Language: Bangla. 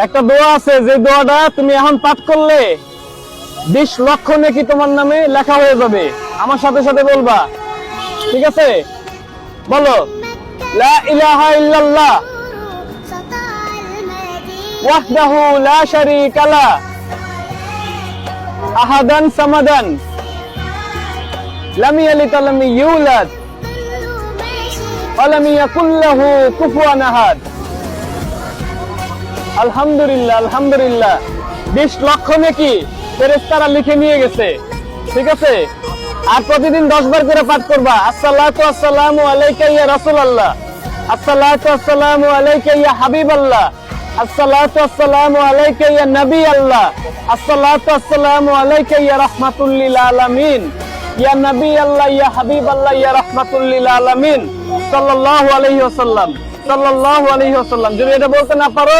একটা দোয়া আছে, যে দোয়াটা তুমি এখন পাঠ করলে 20 লক্ষ নেকি তোমার নামে লেখা হয়ে যাবে। আমার সাথে সাথে বলবা, ঠিক আছে? বলো, লা ইলাহা ইল্লাল্লাহ ওয়াহদাহু লা শারীকা লা আহাদান সামাদান লাম ইয়ালিদ ওয়া লাম ইউলাদ ওয়া লাম ইয়াকুল লাহু কুফুয়ান আহাদ। আলহামদুলিল্লাহ, আলহামদুলিল্লাহ, 20 লক্ষ নেকি ফেরেশতারা লিখে নিয়ে গেছে, ঠিক আছে? আর প্রতিদিন 10 বার করে পাঠ করবা, আসসালাতু আসসালামু আলাইকা ইয়া রাসূলুল্লাহ, আসসালাতু আসসালামু আলাইকা ইয়া হাবিবাল্লাহ, আসসালাতু আসসালামু আলাইকা ইয়া নবী আল্লাহ, আসসালাতু আসসালামু আলাইকা ইয়া রাহমাতুল লিল আলামিন, ইয়া নবী আল্লাহ, ইয়া হাবিবাল্লাহ, ইয়া রাহমাতুল লিল আলামিন, সাল্লাল্লাহু আলাইহি ওয়াসাল্লাম, সাল্লাল্লাহু আলাইহি ওয়াসাল্লাম। যদি এটা বলতে না পারো